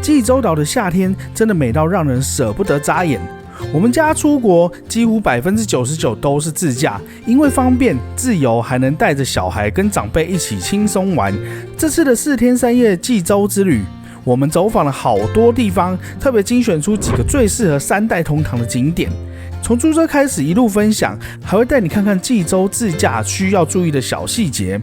济州岛的夏天真的美到让人舍不得眨眼。我们家出国几乎99%都是自驾，因为方便、自由，还能带着小孩跟长辈一起轻松玩。这次的4天3夜济州之旅，我们走访了好多地方，特别精选出几个最适合3代同堂的景点。从租车开始一路分享，还会带你看看济州自驾需要注意的小细节。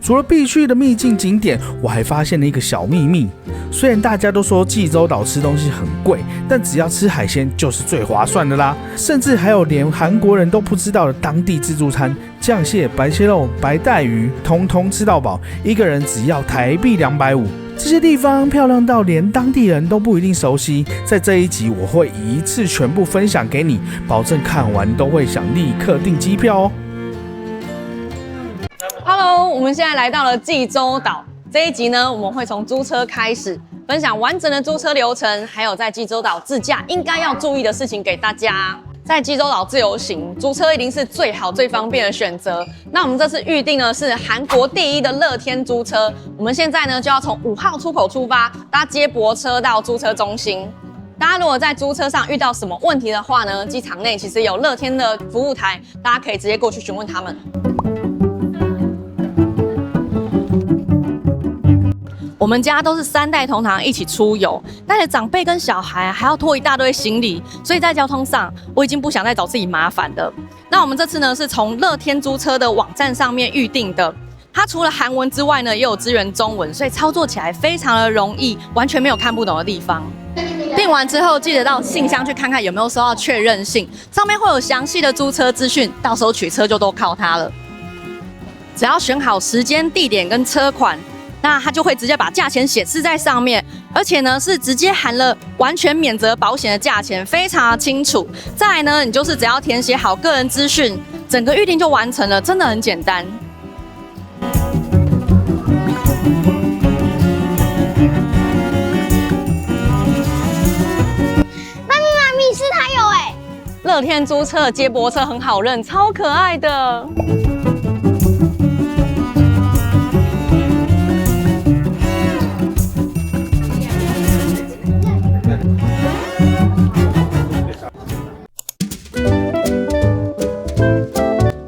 除了必去的秘境景点，我还发现了一个小秘密。虽然大家都说济州岛吃东西很贵，但只要吃海鲜就是最划算的啦。甚至还有连韩国人都不知道的当地自助餐，酱蟹、白切肉、白带鱼，通通吃到饱，一个人只要台币250。这些地方漂亮到连当地人都不一定熟悉，在这一集我会一次全部分享给你，保证看完都会想立刻订机票哦。Hello， 我们现在来到了济州岛。这一集呢，我们会从租车开始，分享完整的租车流程，还有在济州岛自驾应该要注意的事情给大家。在济州岛自由行，租车一定是最好最方便的选择。那我们这次预定呢是韩国第一的乐天租车，我们现在呢就要从5号出口出发，搭接驳车到租车中心。大家如果在租车上遇到什么问题的话呢，机场内其实有乐天的服务台，大家可以直接过去询问他们。我们家都是3代同堂一起出游，带着长辈跟小孩，还要拖一大堆行李，所以在交通上我已经不想再找自己麻烦的。那我们这次呢是从乐天租车的网站上面预定的，它除了韩文之外呢，也有支援中文，所以操作起来非常的容易，完全没有看不懂的地方。订完之后记得到信箱去看看有没有收到确认信，上面会有详细的租车资讯，到时候取车就都靠它了。只要选好时间、地点跟车款，那他就会直接把价钱显示在上面，而且呢是直接含了完全免责保险的价钱，非常的清楚。再来呢，你就是只要填写好个人资讯，整个预定就完成了，真的很简单。妈咪是它有哎，乐天租车的接驳车很好认，超可爱的。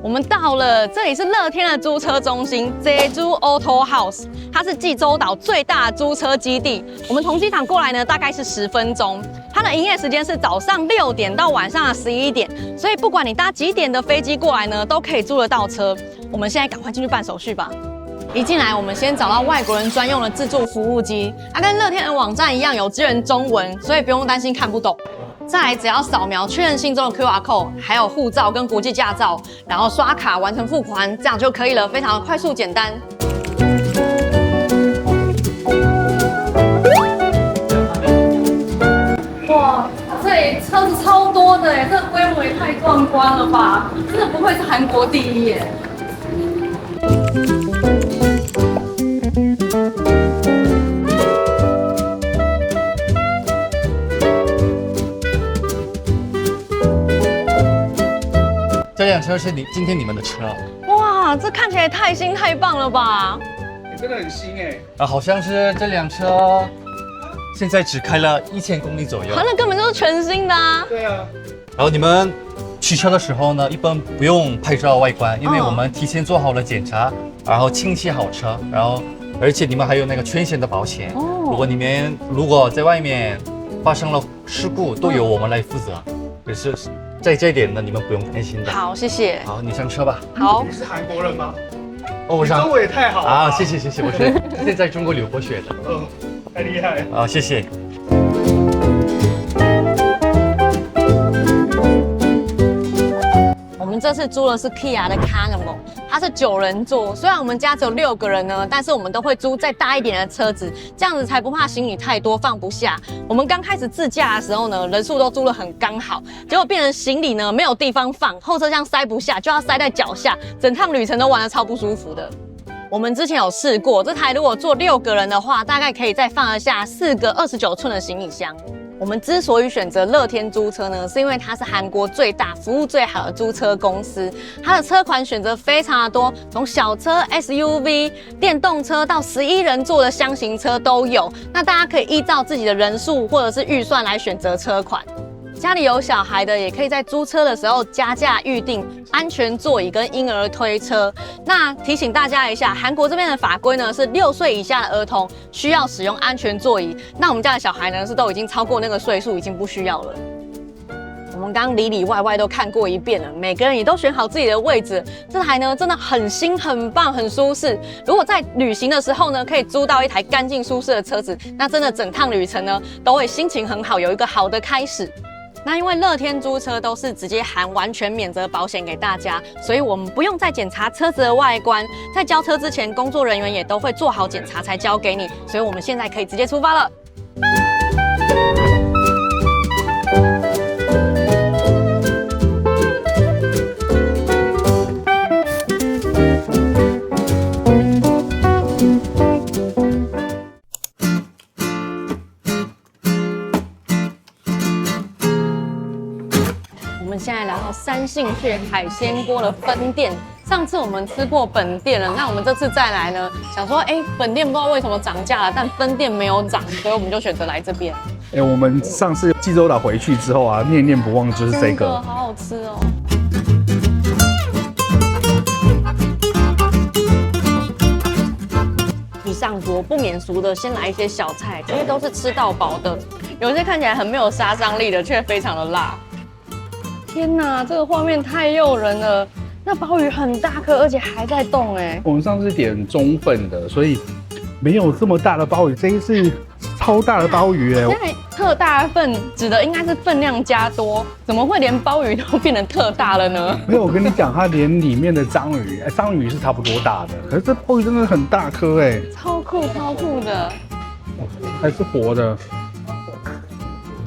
我们到了，这里是乐天的租车中心 Jeju Auto House， 它是济州岛最大的租车基地。我们从机场过来呢，大概是10分钟。它的营业时间是早上6点到晚上的11点，所以不管你搭几点的飞机过来呢，都可以租得到车。我们现在赶快进去办手续吧。一进来，我们先找到外国人专用的自助服务机，它跟乐天的网站一样有支援中文，所以不用担心看不懂。再来，只要扫描确认信中的 QR code， 还有护照跟国际驾照，然后刷卡完成付款，这样就可以了，非常的快速简单。哇，这里车子超多的耶，这个规模也太壮观了吧！真的不愧是韩国第一耶。这辆车是今天你们的车哇，这看起来太新太棒了吧！真的很新哎。好像是这辆车现在只开了1000公里左右。那根本就是全新的啊！对啊。然后你们取车的时候呢，一般不用拍照外观，因为我们提前做好了检查，然后清洗好车，然后而且你们还有那个全险的保险。如果在外面发生了事故，都由我们来负责。可是在这一点呢，你们不用担心的。好，谢谢。好，你上车吧。好。你是韩国人吗？哦，我上。中文也太好了啊！谢谢。我是现在在中国留过学的。太厉害了。啊，谢谢。我们这次租的是 Kia 的 Carnival， 它是9人座。虽然我们家只有6个人呢，但是我们都会租再大一点的车子，这样子才不怕行李太多放不下。我们刚开始自驾的时候呢，人数都租得很刚好，结果变成行李呢没有地方放，后车厢塞不下，就要塞在脚下，整趟旅程都玩得超不舒服的。我们之前有试过，这台如果坐6个人的话，大概可以再放得下4个29寸的行李箱。我们之所以选择乐天租车呢，是因为它是韩国最大、服务最好的租车公司。它的车款选择非常的多，从小车、SUV、电动车到11人座的箱型车都有。那大家可以依照自己的人数或者是预算来选择车款。家里有小孩的，也可以在租车的时候加价预定安全座椅跟婴儿推车。那提醒大家一下，韩国这边的法规呢是6岁以下的儿童需要使用安全座椅。那我们家的小孩呢是都已经超过那个岁数，已经不需要了。我们刚里里外外都看过一遍了，每个人也都选好自己的位置。这台呢真的很新、很棒、很舒适。如果在旅行的时候呢，可以租到一台干净舒适的车子，那真的整趟旅程呢都会心情很好，有一个好的开始。那因为乐天租车都是直接含完全免责保险给大家，所以我们不用再检查车子的外观，在交车之前，工作人员也都会做好检查才交给你，所以我们现在可以直接出发了。现在来到三幸雀海鲜锅的分店，上次我们吃过本店了，那我们这次再来呢，想说，本店不知道为什么涨价了，但分店没有涨，所以我们就选择来这边。我们上次济州岛回去之后啊，念念不忘就是这个，好好吃哦。一上桌不免俗的，先来一些小菜，这些都是吃到饱的，有些看起来很没有杀伤力的，却非常的辣。天哪，这个画面太诱人了！那鲍鱼很大颗，而且还在动我们上次点中份的，所以没有这么大的鲍鱼，这一次超大的鲍鱼现在特大份指的应该是分量加多，怎么会连鲍鱼都变成特大了呢？没有，我跟你讲，它连里面的章鱼，章鱼是差不多大的，可是这鲍鱼真的很大颗超酷的，还是活的。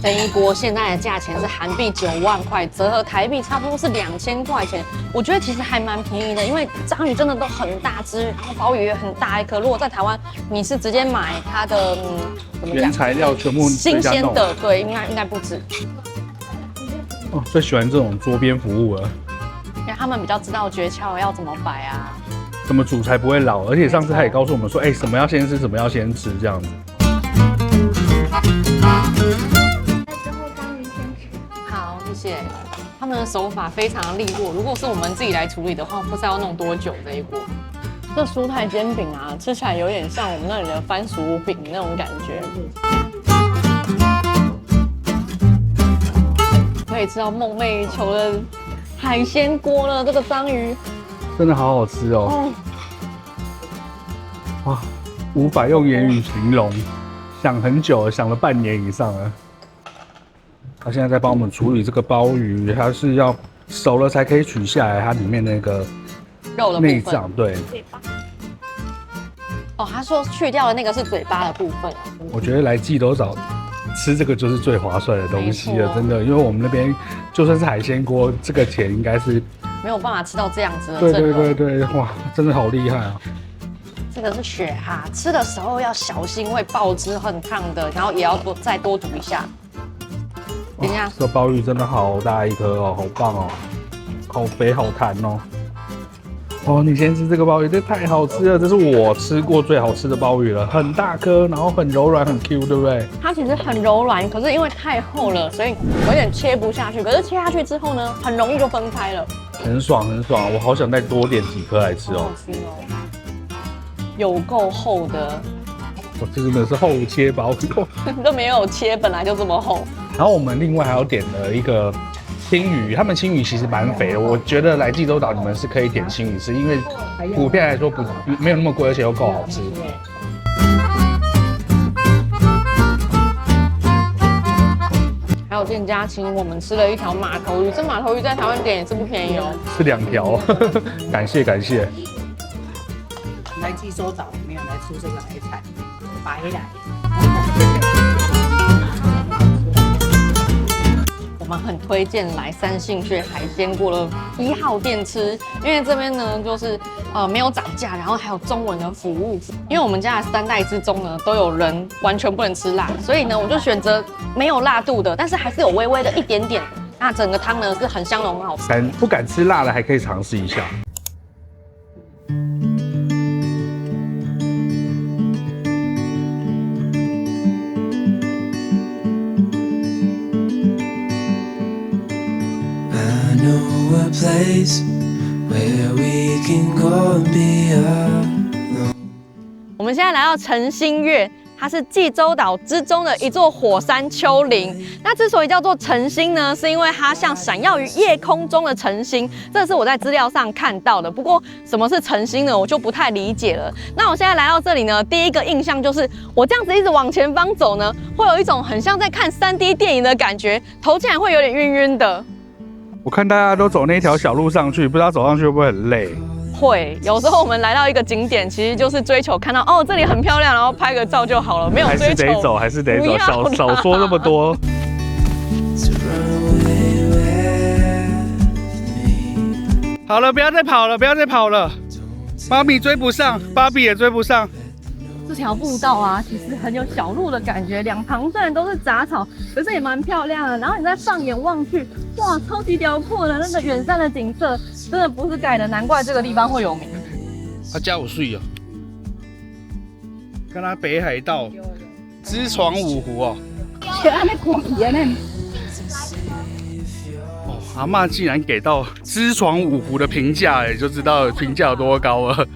这一锅现在的价钱是韩币9万块，折合台币差不多是2000块钱。我觉得其实还蛮便宜的，因为章鱼真的都很大只，然后鲍鱼也很大一颗。如果在台湾，你是直接买它的怎么讲？原材料全部新鲜的，对，应该不止。最喜欢这种桌边服务了，因为他们比较知道诀窍要怎么摆啊，怎么煮才不会老。而且上次他也告诉我们说，什么要先吃，什么要先吃，这样子。谢谢，他们的手法非常利落。如果是我们自己来处理的话，不知道要弄多久这一锅。这蔬菜煎饼啊，吃起来有点像我们那里的番薯饼那种感觉。可以吃到梦寐以求的海鲜锅了，这个章鱼真的好好吃哦。哇，无法用言语形容，想很久了，想了半年以上了。他现在在帮我们处理这个鲍鱼，它是要熟了才可以取下来它里面那个肉的内脏，对。他说去掉的那个是嘴巴的部分。我觉得来济州岛吃这个就是最划算的东西了，真的，因为我们那边就算是海鲜锅，这个钱应该是没有办法吃到这样子的阵容。对，哇，真的好厉害啊！这个是雪蛤，吃的时候要小心会爆汁，很烫的，然后也要再多煮一下。等一下，这鲍鱼真的好大一颗哦，好棒哦，好肥好弹哦。你先吃这个鲍鱼，这太好吃了，这是我吃过最好吃的鲍鱼了，很大颗，然后很柔软，很 Q， 对不对？它其实很柔软，可是因为太厚了，所以有点切不下去。可是切下去之后呢，很容易就分开了，很爽，我好想再多点几颗来吃哦。好吃哦，有够厚的。这真的是厚切鲍鱼，都没有切，本来就这么厚。然后我们另外还要点了一个青鱼，他们青鱼其实蛮肥的，我觉得来济州岛你们是可以点青鱼吃，因为普遍来说没有那么贵，而且又够好吃。还有店家请我们吃了一条马头鱼，这马头鱼在台湾点也是不便宜哦，是2条，感谢。来济州岛没有来吃这个海产，白来。我们很推荐来三星穴海鲜锅的1号店吃，因为这边呢就是没有涨价，然后还有中文的服务。因为我们家的3代之中呢都有人完全不能吃辣，所以呢我就选择没有辣度的，但是还是有微微的一点点。那整个汤呢是很香浓很好吃。不敢吃辣的还可以尝试一下。我们现在来到澄心岳，它是济州岛之中的一座火山丘陵。那之所以叫做澄心呢，是因为它像闪耀于夜空中的晨星，这是我在资料上看到的。不过什么是澄心呢，我就不太理解了。那我现在来到这里呢，第一个印象就是我这样子一直往前方走呢，会有一种很像在看3D 电影的感觉，头竟然会有点晕晕的。我看大家都走那条小路上去，不知道走上去会不会很累？会，有时候我们来到一个景点，其实就是追求看到哦这里很漂亮，然后拍个照就好了，没有追求。还是得走，少说那么多。好了，不要再跑了，妈咪追不上，芭比也追不上。这条步道啊，其实很有小路的感觉，两旁虽然都是杂草，可是也蛮漂亮的。然后你再放眼望去，哇，超级辽阔的那个远山的景色，真的不是盖的，难怪这个地方会有名。加有水哦，看它北海道知床五湖哦。阿嬷竟然给到知床五湖的评价，哎，就知道评价有多高了。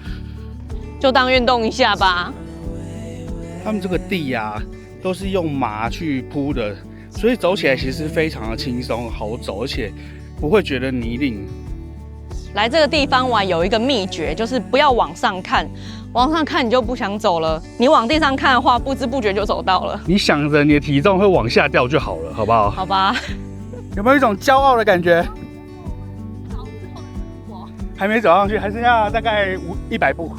就当运动一下吧。他们这个地呀，都是用麻去铺的，所以走起来其实非常的轻松好走，而且不会觉得泥泞。来这个地方玩有一个秘诀，就是不要往上看，往上看你就不想走了。你往地上看的话，不知不觉就走到了。你想着你的体重会往下掉就好了，好不好？好吧。有没有一种骄傲的感觉？还没走上去，还剩下大概100步。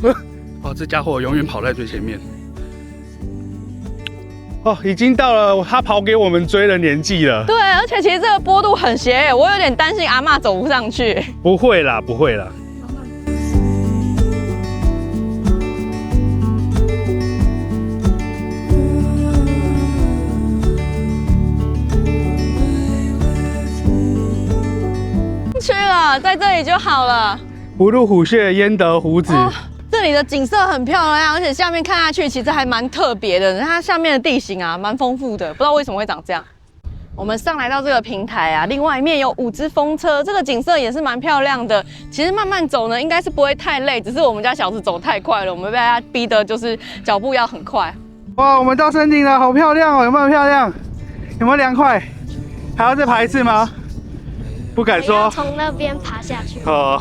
哦，这家伙永远跑在最前面。哦，已经到了他跑给我们追的年纪了。对，而且其实这个坡度很斜，我有点担心阿嬷走不上去。不会啦，不会啦。去了，在这里就好了。不入虎穴，焉得虎子。这里的景色很漂亮，而且下面看下去其实还蛮特别的。它下面的地形啊，蛮丰富的，不知道为什么会长这样。我们上来到这个平台啊，另外一面有5只风车，这个景色也是蛮漂亮的。其实慢慢走呢，应该是不会太累，只是我们家小子走太快了，我们被他逼的就是脚步要很快。哇，我们到山顶了，好漂亮哦！有没有漂亮？有没有凉快？还要再爬一次吗？不敢说。从那边爬下去。哦。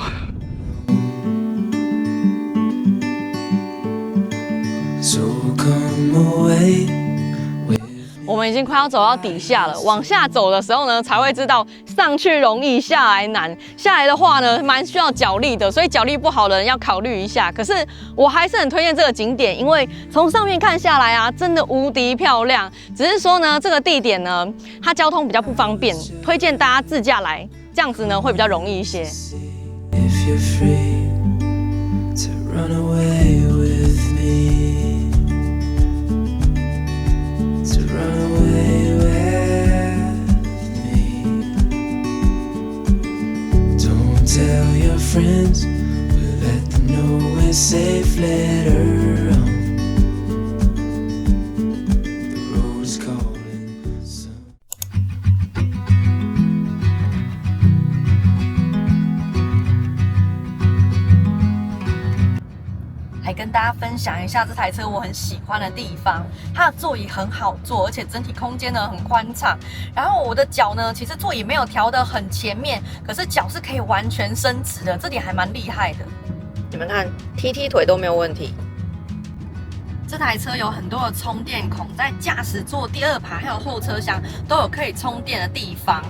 我们已经快要走到底下了，往下走的时候呢，才会知道上去容易，下来难。下来的话呢，蛮需要脚力的，所以脚力不好的人要考虑一下。可是我还是很推荐这个景点，因为从上面看下来啊，真的无敌漂亮。只是说呢，这个地点呢，它交通比较不方便，推荐大家自驾来，这样子呢会比较容易一些。Tell your friends, we'll let them know we're safe later on. The road's calling. 来跟大家分享一下这台车我很喜欢的地方，它的座椅很好坐，而且整体空间呢很宽敞。然后我的脚呢，其实座椅没有调得很前面，可是脚是可以完全伸直的，这点还蛮厉害的。你们看，踢腿都没有问题。这台车有很多的充电孔，在驾驶座第2排还有后车厢都有可以充电的地方。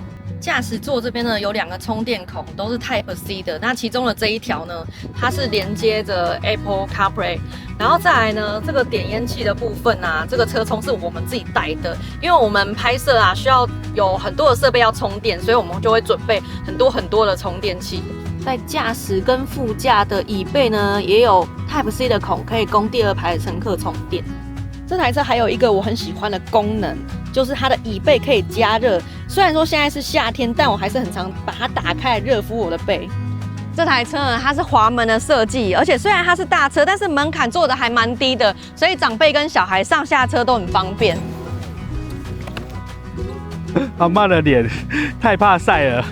驾驶座这边呢有2个充电孔，都是 Type C 的。那其中的这一条呢，它是连接着 Apple CarPlay。然后再来呢，这个点烟器的部分啊，这个车充是我们自己带的，因为我们拍摄啊需要有很多的设备要充电，所以我们就会准备很多的充电器。在驾驶跟副驾的椅背呢，也有 Type C 的孔，可以供第2排的乘客充电。这台车还有一个我很喜欢的功能，就是它的椅背可以加热。虽然说现在是夏天，但我还是很常把它打开热敷我的背。这台车呢，它是滑门的设计，而且虽然它是大车，但是门槛做的还蛮低的，所以长辈跟小孩上下车都很方便。阿嬷的脸太怕晒了。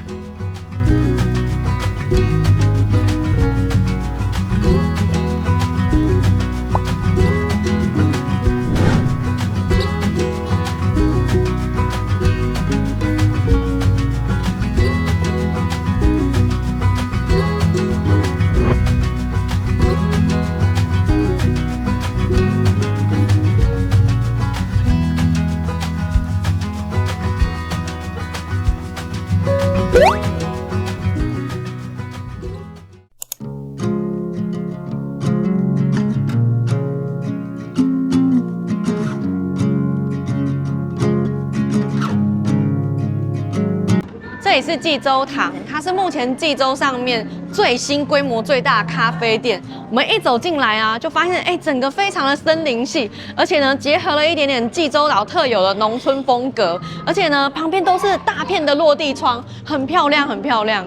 这里是济州堂，它是目前济州上面最新、规模最大的咖啡店。我们一走进来啊，就发现整个非常的森林系，而且呢，结合了一点点济州岛特有的农村风格，而且呢，旁边都是大片的落地窗，很漂亮，很漂亮。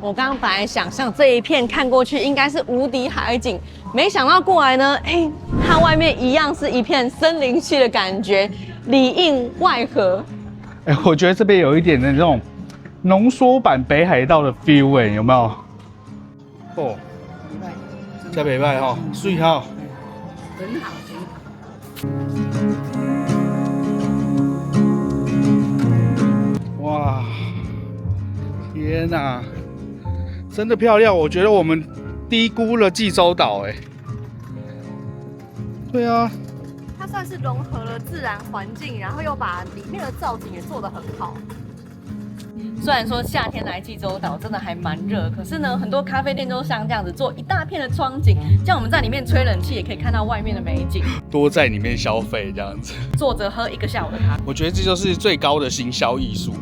我刚刚本来想象这一片看过去应该是无敌海景，没想到过来呢，它外面一样是一片森林系的感觉，里应外合。我觉得这边有一点的那种浓缩版北海道的 feel， 有没有？哦，在北拜哈，水哈，很好。哇，天哪，真的漂亮！我觉得我们低估了济州岛，对啊。它算是融合了自然环境，然后又把里面的造景也做得很好。虽然说夏天来济州岛真的还蛮热，可是呢，很多咖啡店都像这样子做一大片的窗景，这样我们在里面吹冷气也可以看到外面的美景，多在里面消费这样子，坐着喝1个下午的咖啡。我觉得这就是最高的行销艺术。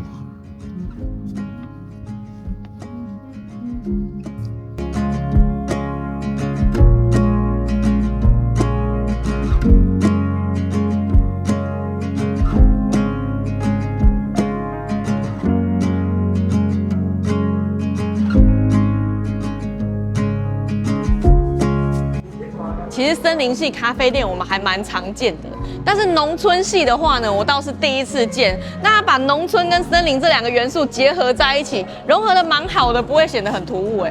其实森林系咖啡店我们还蛮常见的，但是农村系的话呢，我倒是第一次见。那它把农村跟森林这2个元素结合在一起，融合的蛮好的，不会显得很突兀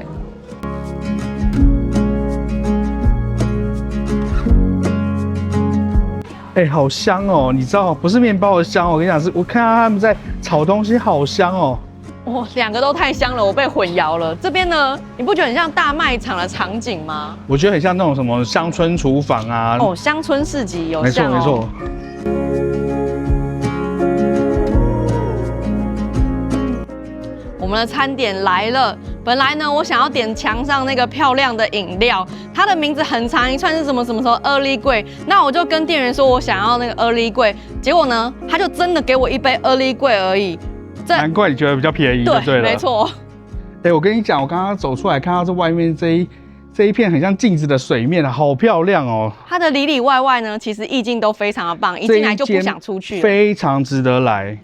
好香哦！你知道，不是面包的香，我跟你讲，我看到他们在炒东西，好香哦。哇，2个都太香了，我被混淆了。这边呢，你不觉得很像大卖场的场景吗？我觉得很像那种什么乡村厨房啊。哦，乡村市集有像哦。没错。我们的餐点来了。本来呢，我想要点墙上那个漂亮的饮料，它的名字很长一串，是什么Early Grey。那我就跟店员说我想要那个 Early Grey，结果呢，他就真的给我一杯 Early Grey 而已。难怪你觉得比较便宜，对了，没错。我跟你讲，我刚刚走出来看到这外面这一片很像镜子的水面，好漂亮哦。它的里里外外呢，其实意境都非常的棒，一进来就不想出去，非常值得来。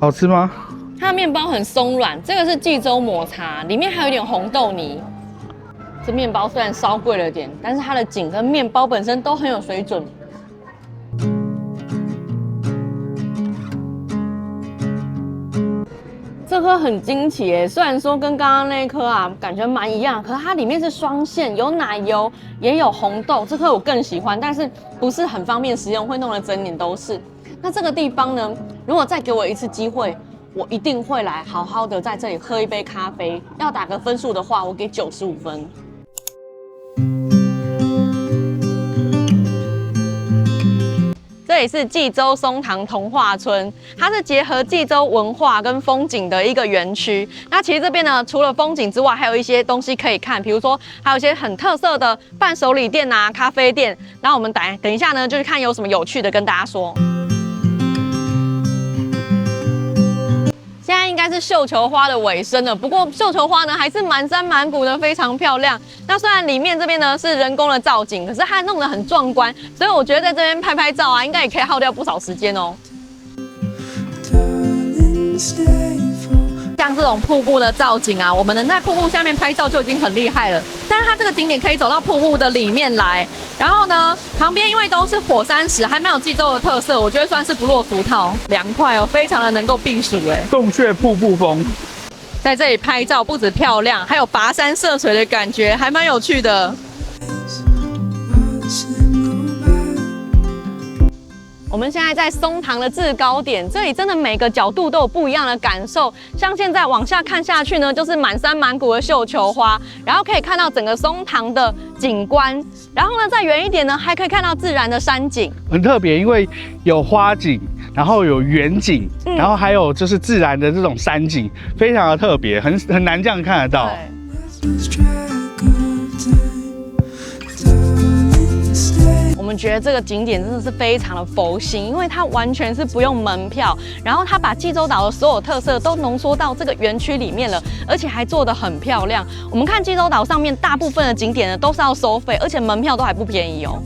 好吃吗？它的面包很松软，这个是济州抹茶，里面还有一点红豆泥。这面包虽然稍贵了点，但是它的景跟面包本身都很有水准。这颗很惊奇耶，虽然说跟刚刚那一颗啊感觉蛮一样，可是它里面是双馅，有奶油也有红豆，这颗我更喜欢，但是不是很方便食用，会弄得整脸都是。那这个地方呢，如果再给我一次机会，我一定会来好好的在这里喝一杯咖啡。要打个分数的话，我给95分。这里是济州松堂童话村，它是结合济州文化跟风景的一个园区。那其实这边呢，除了风景之外，还有一些东西可以看，比如说还有一些很特色的伴手礼店啊、咖啡店。然后我们等一下呢，就是看有什么有趣的跟大家说。现在应该是绣球花的尾声了，不过绣球花呢还是满山满谷的，非常漂亮。那虽然里面这边呢是人工的造景，可是它弄得很壮观，所以我觉得在这边拍拍照啊，应该也可以耗掉不少时间哦。像这种瀑布的造景啊，我们能在瀑布下面拍照就已经很厉害了。但是它这个景点可以走到瀑布的里面来，然后呢，旁边因为都是火山石，还蛮有济州的特色，我觉得算是不落俗套，凉快哦，非常的能够避暑哎。洞穴瀑布风，在这里拍照不止漂亮，还有跋山涉水的感觉，还蛮有趣的。我们现在在松堂的制高点，这里真的每个角度都有不一样的感受。像现在往下看下去呢，就是满山满谷的绣球花，然后可以看到整个松堂的景观。然后呢，再远一点呢，还可以看到自然的山景，很特别，因为有花景，然后有远景，然后还有就是自然的这种山景，非常的特别，很难这样看得到。我们觉得这个景点真的是非常的佛心，因为它完全是不用门票，然后它把济州岛的所有特色都浓缩到这个园区里面了，而且还做得很漂亮。我们看济州岛上面大部分的景点呢都是要收费，而且门票都还不便宜哦。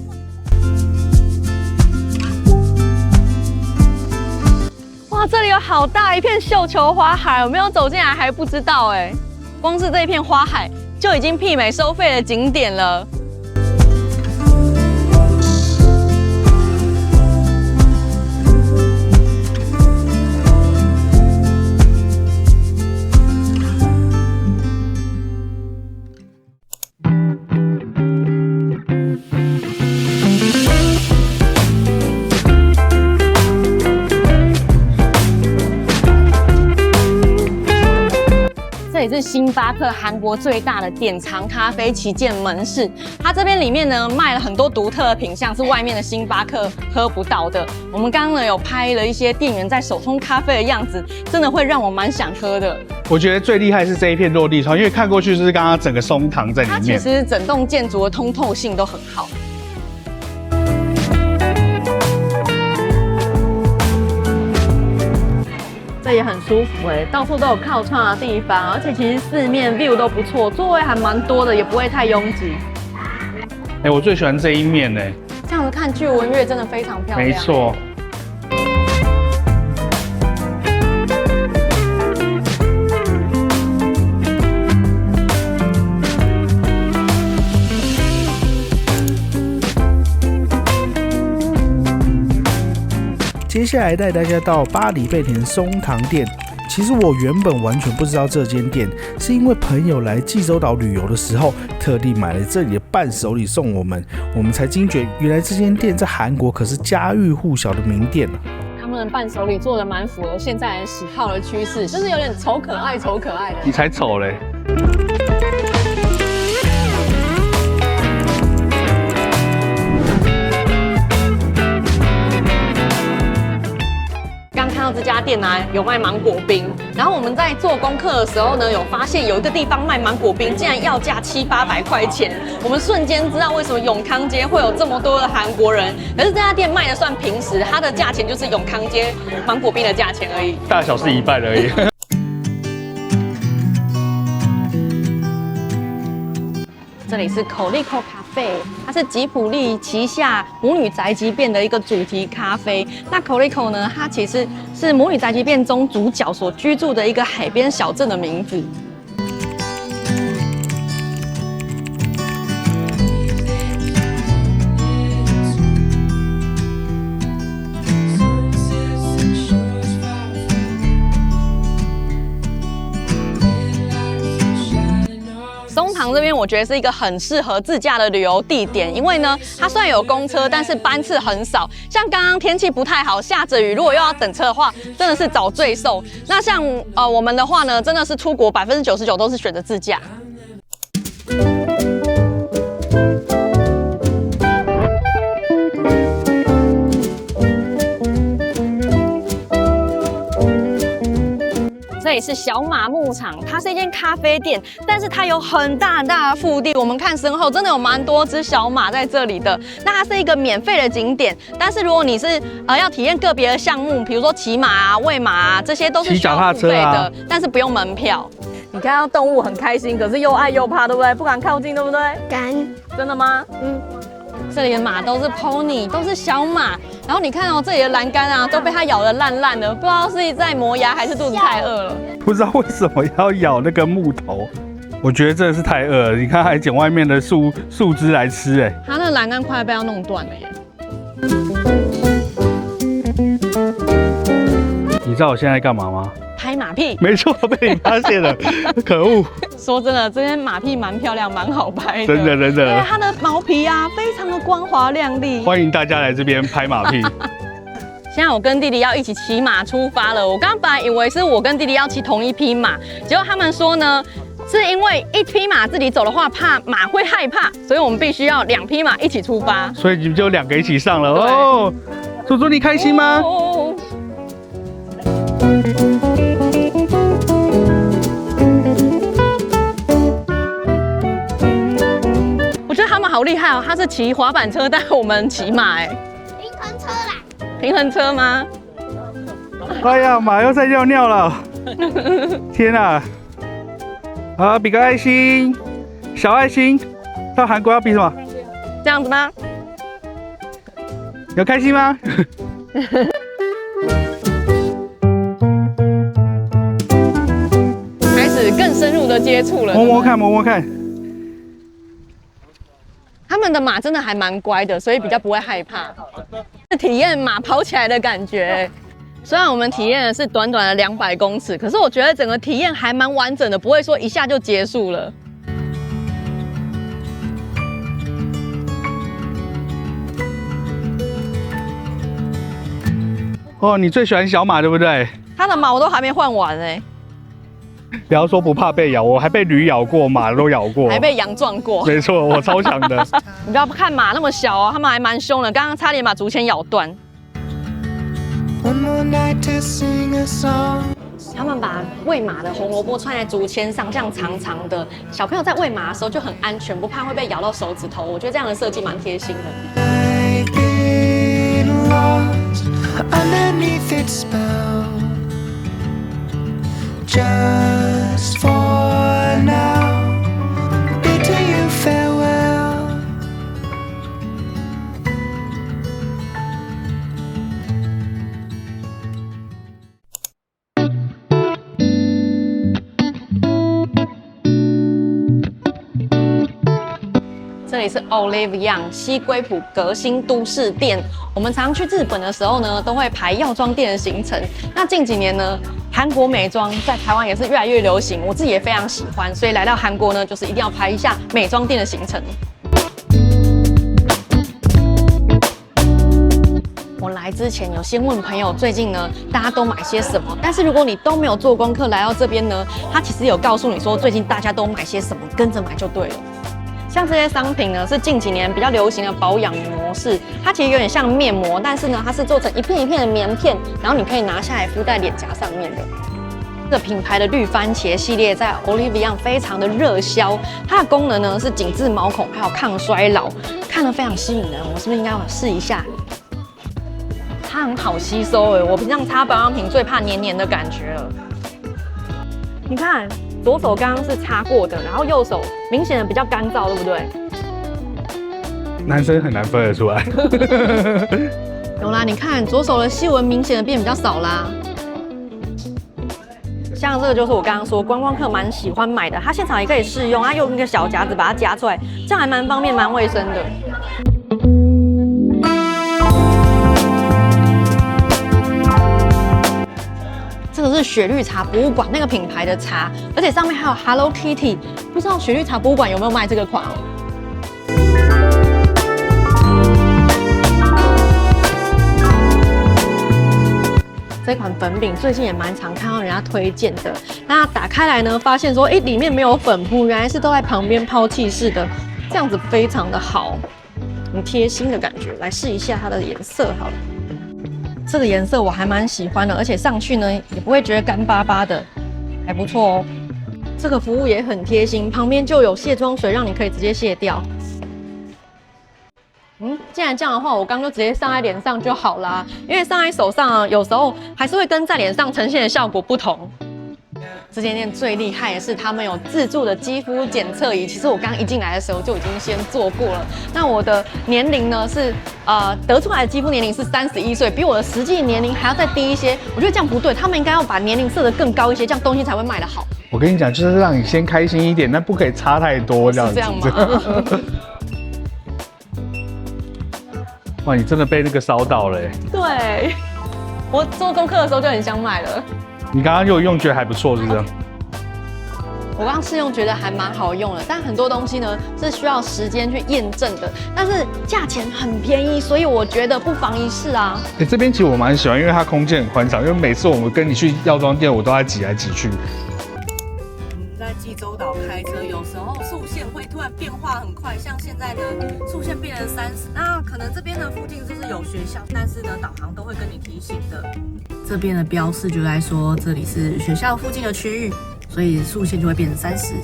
哇，这里有好大一片绣球花海，有没有走进来还不知道哎。光是这一片花海就已经媲美收费的景点了。这里是星巴克韩国最大的典藏咖啡旗舰门市，它这边里面呢卖了很多独特的品项，是外面的星巴克喝不到的。我们刚刚呢有拍了一些店员在手冲咖啡的样子，真的会让我蛮想喝的。我觉得最厉害是这一片落地窗，因为看过去是刚刚整个松堂在里面。它其实整栋建筑的通透性都很好。这也很舒服哎，到处都有靠窗的地方，而且其实四面 view 都不错，座位还蛮多的，也不会太拥挤。哎，我最喜欢这一面呢。这样子看巨文月真的非常漂亮。没错。接下来带大家到巴黎贝甜松堂店。其实我原本完全不知道这间店，是因为朋友来济州岛旅游的时候，特地买了这里的伴手礼送我们才惊觉，原来这间店在韩国可是家喻户晓的名店啊。他们的伴手礼做的蛮符合现在人喜好的趋势，就是有点丑可爱的。你才丑嘞！看到这家店啊，有卖芒果冰，然后我们在做功课的时候呢，有发现有一个地方卖芒果冰，竟然要价700-800块钱。我们瞬间知道为什么永康街会有这么多的韩国人。可是这家店卖的算平时，它的价钱就是永康街芒果冰的价钱而已，大小是一半而已。这里是口利口咖啡，它是吉普力旗下母女宅急便的一个主题咖啡。那口利口呢，它其实是母女宅急便中主角所居住的一个海边小镇的名字。松堂这边边我觉得是一个很适合自驾的旅游地点，因为呢，它虽然有公车，但是班次很少。像刚刚天气不太好，下着雨，如果又要等车的话，真的是找罪受。那像我们的话呢，真的是出国99%都是选择自驾。这里是小马牧场，它是一间咖啡店，但是它有很大很大的腹地。我们看身后，真的有蛮多只小马在这里的。那它是一个免费的景点，但是如果你是要体验个别的项目，比如说骑马啊、喂马啊，这些都是需要付费的，但是不用门票。你看到动物很开心，可是又爱又怕，对不对？不敢靠近，对不对？敢。真的吗？嗯。这里的马都是 pony， 都是小马。然后你看哦，这里的栏杆啊，都被它咬得烂烂的，不知道是在磨牙还是肚子太饿了。不知道为什么要咬那个木头，我觉得真的是太饿了。你看，还捡外面的树枝来吃，哎，它那个栏杆快被它弄断了耶。你知道我现在干嘛吗？拍马屁。没错，被你发现了，可恶！说真的，这些马屁蛮漂亮，蛮好拍的。真的。对，它的毛皮啊，非常的光滑亮丽。欢迎大家来这边拍马屁。现在我跟弟弟要一起骑马出发了。我刚刚本来以为是我跟弟弟要骑同一匹马，结果他们说呢，是因为一匹马自己走的话，怕马会害怕，所以我们必须要2匹马一起出发。所以你们就2个一起上了哦。猪猪，你开心吗？哦我觉得他们好厉害哦，他是骑滑板车带我们骑马哎。平衡车啦。平衡车吗？哎呀，马又在尿尿了！天啊！好，比个爱心，小爱心。到韩国要比什么？这样子吗？有开心吗？开始更深入的接触了。摸摸看，摸摸看。他们的马真的还蛮乖的，所以比较不会害怕。体验马跑起来的感觉。虽然我们体验的是短短的200公尺，可是我觉得整个体验还蛮完整的，不会说一下就结束了。哦，你最喜欢小马对不对？它的毛都还没换完哎。不要说不怕被咬，我还被驴咬过，马都咬过，还被羊撞过。没错，我超强的。你不要看马那么小哦，它们还蛮凶的，刚刚差点把竹签咬断。他们把喂马的红萝卜串在竹签上，这样长长的，小朋友在喂马的时候就很安全，不怕会被咬到手指头。我觉得这样的设计蛮贴心的。Just for now, bidding you farewell. 这里是 Olive Young 西归浦革新都市店。我们常去日本的时候呢，都会排药妆店的行程。那近几年呢，韩国美妆在台湾也是越来越流行，我自己也非常喜欢，所以来到韩国呢，就是一定要排一下美妆店的行程。我来之前有先问朋友最近呢大家都买些什么，但是如果你都没有做功课来到这边呢，他其实有告诉你说最近大家都买些什么，跟着买就对了。像这些商品呢，是近几年比较流行的保养模式，它其实有点像面膜，但是呢，它是做成一片一片的棉片，然后你可以拿下来敷在脸颊上面的。这个品牌的绿番茄系列在 Olive Young 非常的热销，它的功能呢是紧致毛孔，还有抗衰老，看得非常吸引人。我是不是应该要试一下？它很好吸收哎，我平常擦保养品最怕黏黏的感觉了。你看。左手刚刚是擦过的，然后右手明显的比较干燥，对不对？男生很难分得出来。有啦，你看左手的细纹明显的变比较少啦。像这个就是我刚刚说观光客蛮喜欢买的，它现场也可以试用，它用一个小夹子把它夹出来，这样还蛮方便、蛮卫生的。真个是雪绿茶博物馆那个品牌的茶，而且上面还有 Hello Kitty， 不知道雪绿茶博物馆有没有卖这个款哦？这款粉饼最近也蛮常看到人家推荐的。那打开来呢，发现说，里面没有粉扑，原来是都在旁边抛弃式的，这样子非常的好，很贴心的感觉。来试一下它的颜色好了，这个颜色我还蛮喜欢的，而且上去呢也不会觉得干巴巴的，还不错哦。这个服务也很贴心，旁边就有卸妆水，让你可以直接卸掉。既然这样的话，我刚就直接上在脸上就好啦。因为上在手上啊，有时候还是会跟在脸上呈现的效果不同。这间店最厉害的是他们有自助的肌肤检测仪，其实我刚一进来的时候就已经先做过了。那我的年龄呢是得出来的肌肤年龄是31岁，比我的实际年龄还要再低一些。我觉得这样不对，他们应该要把年龄设得更高一些，这样东西才会卖得好。我跟你讲，就是让你先开心一点，但不可以差太多这样子。是这样吗？哇，你真的被那个烧到了。对，我做功课的时候就很想买了。你刚刚就用，觉得还不错，是不是？我刚刚试用觉得还蛮好用的，但很多东西呢是需要时间去验证的，但是价钱很便宜，所以我觉得不妨一试啊。这边其实我蛮喜欢，因为它空间很宽敞，因为每次我们跟你去药妆店，我都在挤来挤去。在济州岛开车，有时候速线会突然变化很快，像现在的速线变成30，那可能这边的附近就是有学校，但是呢，导航都会跟你提醒的。这边的标示就在说这里是学校附近的区域，所以速线就会变成30。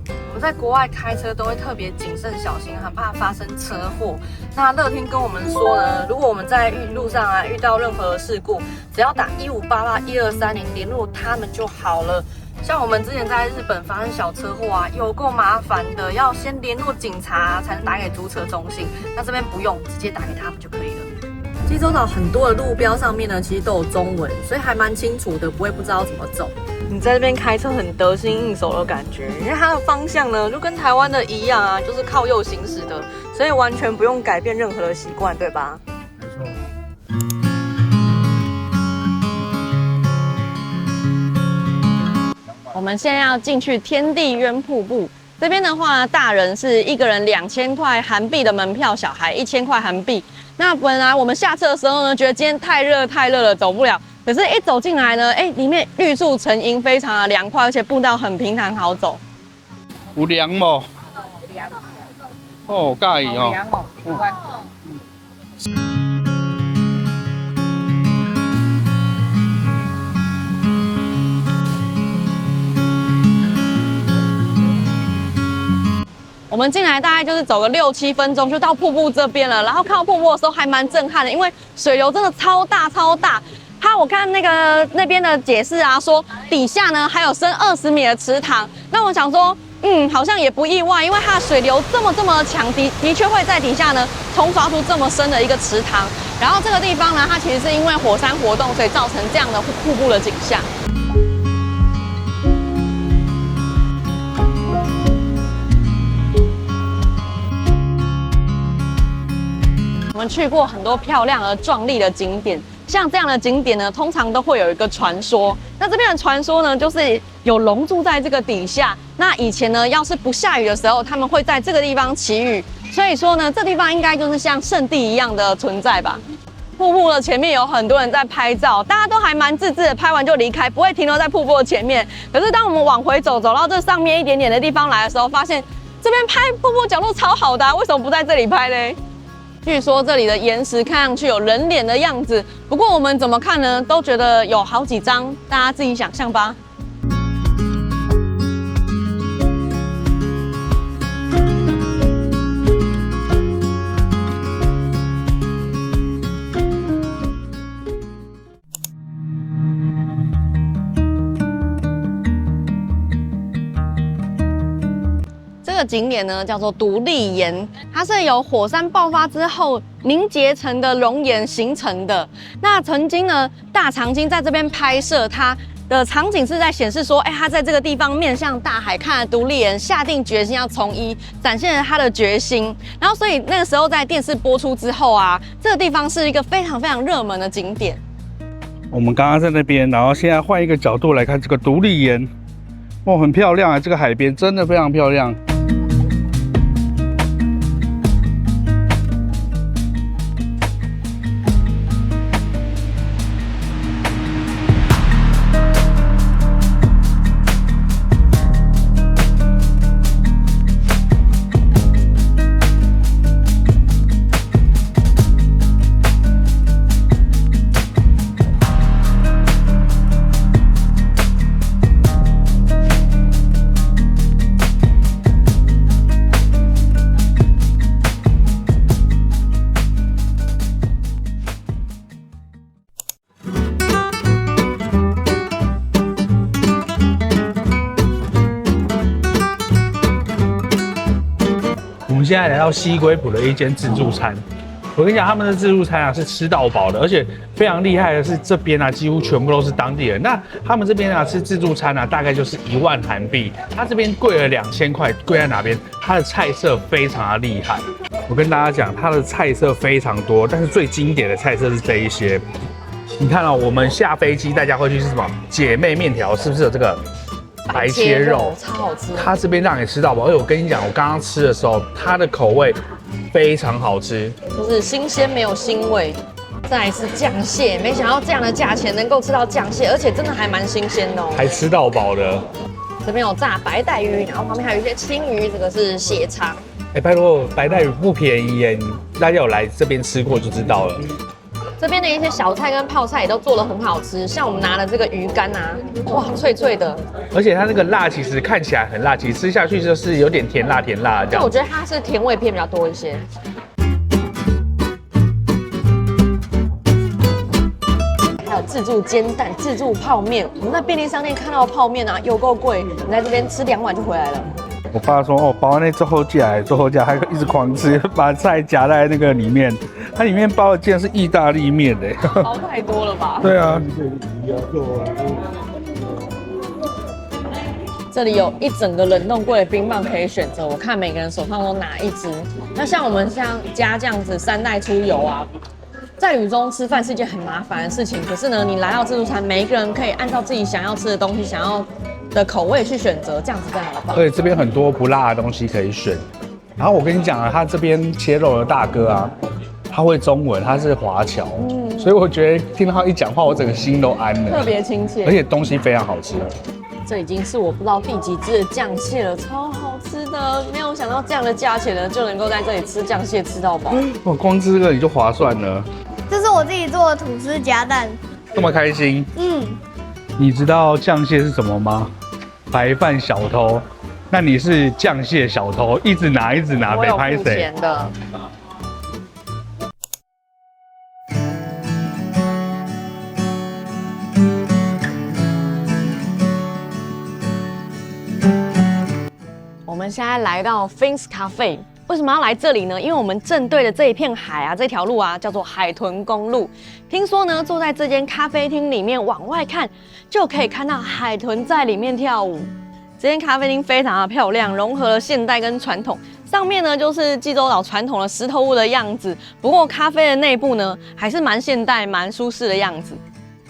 我们在国外开车都会特别谨慎小心，很怕发生车祸。那乐天跟我们说呢，如果我们在路上遇到任何事故，只要打15881230联络他们就好了。像我们之前在日本发生小车祸有够麻烦的，要先联络警察才能打给租车中心。那这边不用，直接打给他们就可以了。济州岛很多的路标上面呢，其实都有中文，所以还蛮清楚的，不会不知道怎么走。你在这边开车很得心应手的感觉，因为它的方向呢，就跟台湾的一样就是靠右行驶的，所以完全不用改变任何的习惯，对吧？没错。我们现在要进去天地渊瀑布这边的话，大人是一个人2000块韩币的门票，小孩1000块韩币。那本来我们下车的时候呢，觉得今天太热了，走不了。可是一走进来呢，里面绿树成荫，非常的凉快，而且步道很平坦好走。有凉吗？凉。哦，介意哦。凉哦，喜欢。我们进来大概就是走个6、7分钟就到瀑布这边了，然后看到瀑布的时候还蛮震撼的，因为水流真的超大。我看那边的解释说底下呢还有深20米的池塘，那我想说，好像也不意外，因为它的水流这么强，的确会在底下呢冲刷出这么深的一个池塘。然后这个地方呢，它其实是因为火山活动，所以造成这样的瀑布的景象。我们去过很多漂亮而壮丽的景点，像这样的景点呢，通常都会有一个传说。那这边的传说呢，就是有龙住在这个底下。那以前呢，要是不下雨的时候，他们会在这个地方祈雨。所以说呢，这地方应该就是像圣地一样的存在吧。瀑布的前面有很多人在拍照，大家都还蛮自制的，拍完就离开，不会停留在瀑布的前面。可是当我们往回走到这上面一点点的地方来的时候，发现这边拍瀑布角度超好的为什么不在这里拍嘞？据说这里的岩石看上去有人脸的样子，不过我们怎么看呢，都觉得有好几张，大家自己想象吧。这个景点呢叫做独立岩，它是由火山爆发之后凝结成的熔岩形成的。那曾经呢，大长今在这边拍摄，它的场景是在显示说，他在这个地方面向大海，看了独立岩，下定决心要从医，展现了他的决心。然后，所以那个时候在电视播出之后这个地方是一个非常热门的景点。我们刚刚在那边，然后现在换一个角度来看这个独立岩，哦，很漂亮啊！这个海边真的非常漂亮。我们现在来到西归浦的一间自助餐，我跟你讲，他们的自助餐啊是吃到饱的，而且非常厉害的是这边啊几乎全部都是当地人。那他们这边啊吃自助餐啊大概就是1万韩币，他这边贵了2000块，贵在哪边？它的菜色非常的厉害。我跟大家讲，它的菜色非常多，但是最经典的菜色是这一些。你看哦，我们下飞机大家会去是什么？姐妹面条是不是有这个？白切肉超好吃，它这边让你吃到饱。而且我跟你讲，我刚刚吃的时候，它的口味非常好吃，就是新鲜没有腥味。再来是酱蟹，没想到这样的价钱能够吃到酱蟹，而且真的还蛮新鲜的哦。还吃到饱的。这边有炸白带鱼，然后旁边还有一些青鱼，这个是血肠。哎，拜托，白带鱼不便宜耶，大家有来这边吃过就知道了。这边的一些小菜跟泡菜也都做得很好吃，像我们拿的这个鱼干啊，哇，脆脆的。而且它那个辣其实看起来很辣，其实吃下去就是有点甜辣甜辣这样。就我觉得它是甜味偏比较多一些。还有自助煎蛋、自助泡面，我们在便利商店看到的泡面啊，有够贵，你在这边吃2碗就回来了。我爸说哦，包那最后价还一直狂吃，把菜夹在那个里面，它里面包的竟然是意大利面的，包太多了吧？对啊。这里有一整个冷冻柜的冰棒可以选择，我看每个人手上都拿一支。那像我们像家这样子3代出游啊，在雨中吃饭是一件很麻烦的事情。可是呢，你来到自助餐，每一个人可以按照自己想要吃的东西、想要的口味去选择，这样子真的好棒。而且这边很多不辣的东西可以选。然后我跟你讲啊，他这边切肉的大哥啊，他会中文，他是华侨，所以我觉得听到他一讲话，我整个心都安了，特别亲切，而且东西非常好吃。这已经是我不知道第几只的酱蟹了，超好吃的！没有想到这样的价钱呢，就能够在这里吃酱蟹吃到饱。我光吃这个你就划算了。这是我自己做的吐司夹蛋。这么开心？嗯。你知道酱蟹是什么吗？白饭小偷。那你是酱蟹小偷，一直拿，没拍谁？钱的。我们现在来到 Fins Cafe， 为什么要来这里呢？因为我们正对的这一片海啊，这条路啊叫做海豚公路。听说呢，坐在这间咖啡厅里面往外看，就可以看到海豚在里面跳舞。这间咖啡厅非常的漂亮，融合了现代跟传统。上面呢就是济州岛传统的石头屋的样子，不过咖啡的内部呢还是蛮现代、蛮舒适的样子。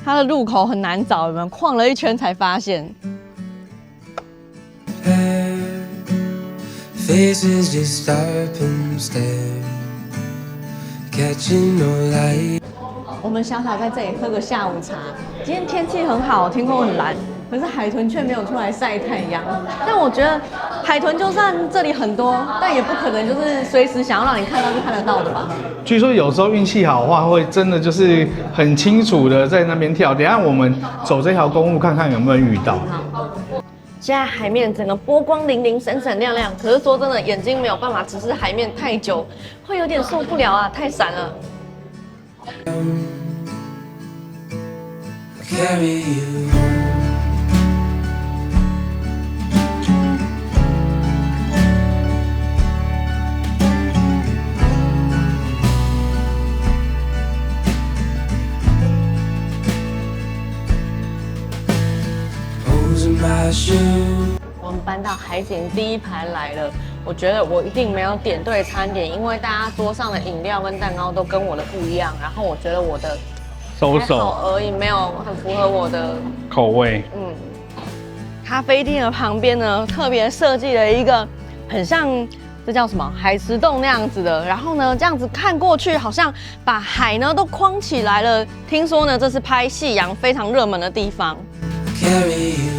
它的入口很难找，有没有？晃了一圈才发现。Faces just stop and stare, catching no light. 我们小小在这里喝个下午茶。今天天气很好，天空很蓝，可是海豚却没有出来晒太阳。但我觉得海豚就算这里很多，但也不可能就是随时想要让你看到就看得到的吧？据说有时候运气好的话，会真的就是很清楚的在那边跳。等一下我们走这条公路看看有没有遇到。现在海面整个波光粼粼、闪闪亮亮，可是说真的，眼睛没有办法直视海面太久，会有点受不了啊，太闪了。Carry you. Holes in my shoe. 我们搬到海景第一排来了，我觉得我一定没有点对餐点，因为大家桌上的饮料跟蛋糕都跟我的不一样。然后我觉得我的收还好而已，没有很符合我的口味。咖啡厅的旁边呢，特别设计了一个很像这叫什么海池洞那样子的，然后呢，这样子看过去，好像把海呢都框起来了。听说呢，这是拍夕阳非常热门的地方。carry you.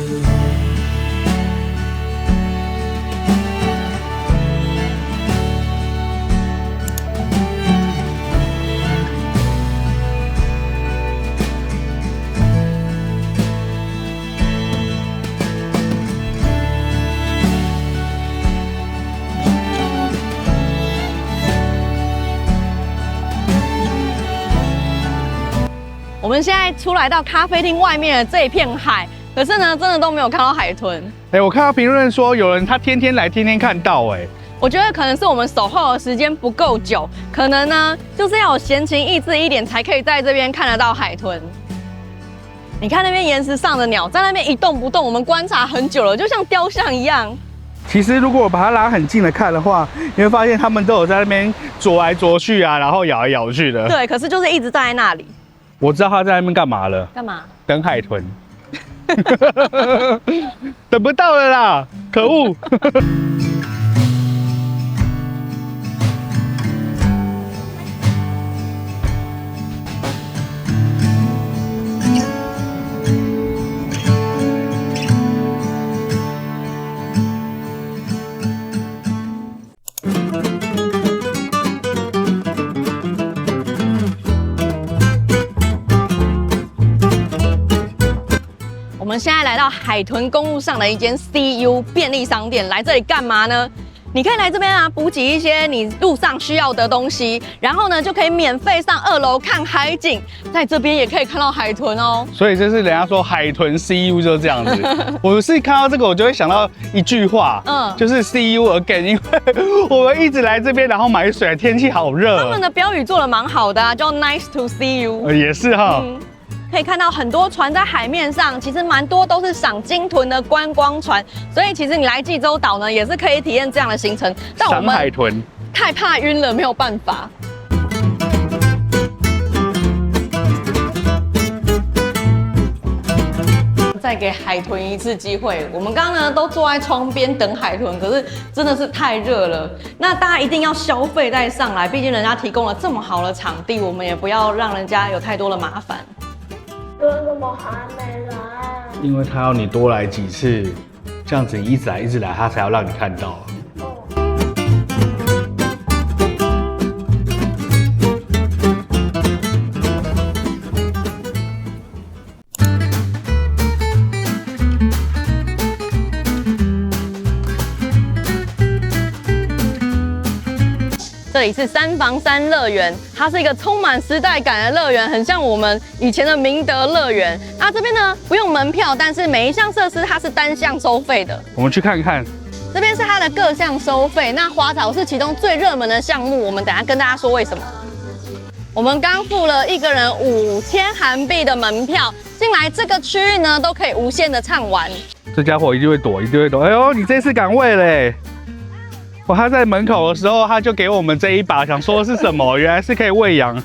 我们现在出来到咖啡厅外面的这一片海，可是呢，真的都没有看到海豚。我看到评论说有人他天天来，天天看到。我觉得可能是我们守候的时间不够久，可能呢就是要有闲情逸致一点，才可以在这边看得到海豚。你看那边岩石上的鸟，在那边一动不动，我们观察很久了，就像雕像一样。其实如果我把它拉很近的看的话，你会发现它们都有在那边啄来啄去啊，然后咬来咬去的。对，可是就是一直站在那里。我知道它在那边干嘛了。干嘛？等海豚。等不到了啦，可恶！我们现在来到海豚公路上的一间 CU 便利商店，来这里干嘛呢？你可以来这边啊，补给一些你路上需要的东西，然后呢就可以免费上2楼看海景，在这边也可以看到海豚哦。所以这是人家说海豚 CU 就是这样子。我是看到这个，我就会想到一句话，就是 CU again， 因为我们一直来这边，然后买水，天气好热。他们的标语做得蛮好的啊，叫 Nice to see you。也是哈。可以看到很多船在海面上，其实蛮多都是赏鲸豚的观光船，所以其实你来济州岛呢，也是可以体验这样的行程。但我们海豚太怕晕了，没有办法。再给海豚一次机会。我们刚刚呢都坐在窗边等海豚，可是真的是太热了。那大家一定要消费再上来，毕竟人家提供了这么好的场地，我们也不要让人家有太多的麻烦。为什么还没来？因为他要你多来几次，这样子你一直来一直来，他才要让你看到。这里是3房3乐园，它是一个充满时代感的乐园，很像我们以前的明德乐园。那这边呢不用门票，但是每一项设施它是单项收费的。我们去看看，这边是它的各项收费。那花草是其中最热门的项目，我们等一下跟大家说为什么。我们刚付了1个人5000韩币的门票，进来这个区域呢都可以无限的畅玩。这家伙一定会躲，一定会躲。哎呦，你这次敢喂嘞！他在门口的时候，他就给我们这一把，想说是什么？原来是可以喂羊。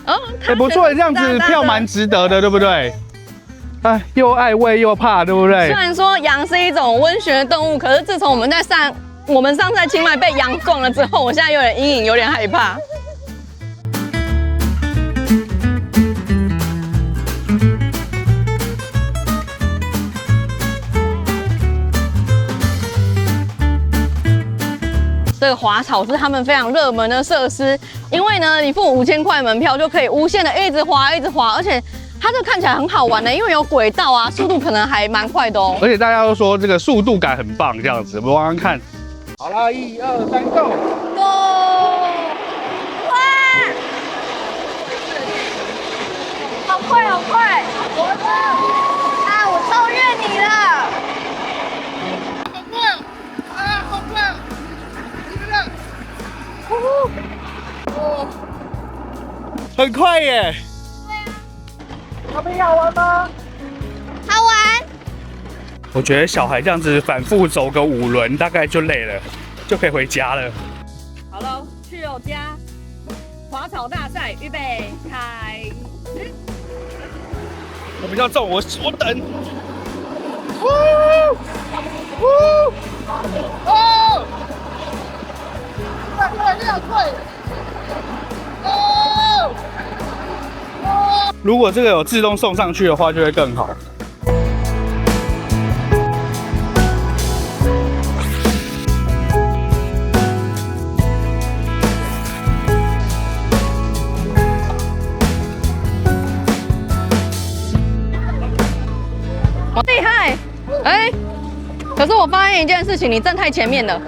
不错，这样子票蛮值得的，对不对？又爱喂又怕，对不对？虽然说羊是一种温驯的动物，可是自从我们上次在清迈被羊撞了之后，我现在有点阴影，有点害怕。这个滑草是他们非常热门的设施，因为呢，你付5000块门票就可以无限的一直滑，一直滑，而且它这看起来很好玩的，因为有轨道啊，速度可能还蛮快的哦。而且大家都说这个速度感很棒，这样子，我们往上看。好啦，1、2、3，Go！ Go！ 哇！好快，好快！我超越你了！好棒！好棒！很快耶！好玩吗？好玩。我觉得小孩这样子反复走个5轮，大概就累了，就可以回家了。好了，去我家滑草大赛，预备，开始。我比较重，我等。如果这个有自动送上去的话，就会更好。好厉害！哎，可是我发现一件事情，你站太前面了。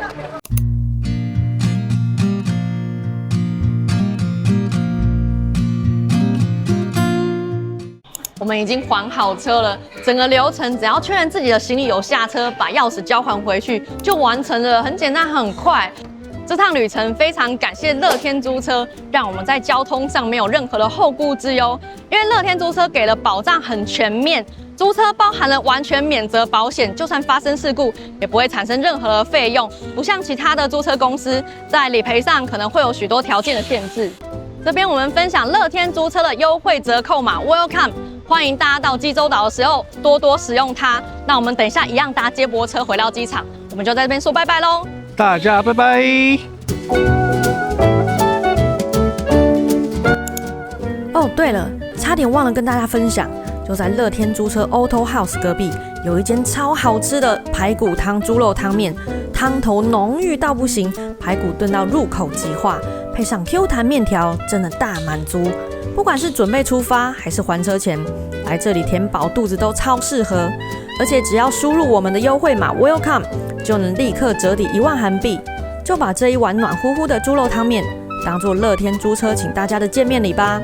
我们已经还好车了，整个流程只要确认自己的行李有下车，把钥匙交还回去就完成了，很简单很快。这趟旅程非常感谢乐天租车，让我们在交通上没有任何的后顾之忧，因为乐天租车给的保障很全面，租车包含了完全免责保险，就算发生事故也不会产生任何的费用，不像其他的租车公司在理赔上可能会有许多条件的限制。这边我们分享乐天租车的优惠折扣码 Welcome。欢迎大家到济州岛的时候多多使用它。那我们等一下一样搭接驳车回到机场，我们就在这边说拜拜喽。大家拜拜。哦，对了，差点忘了跟大家分享，就在乐天租车 Auto House 隔壁有一间超好吃的排骨汤猪肉汤面，汤头浓郁到不行，排骨炖到入口即化，配上 Q 弹面条，真的大满足。不管是准备出发还是还车前，来这里填饱肚子都超适合。而且只要输入我们的优惠码 Welcome， 就能立刻折抵1万韩币。就把这一碗暖乎乎的猪肉汤面当做乐天租车请大家的见面礼吧。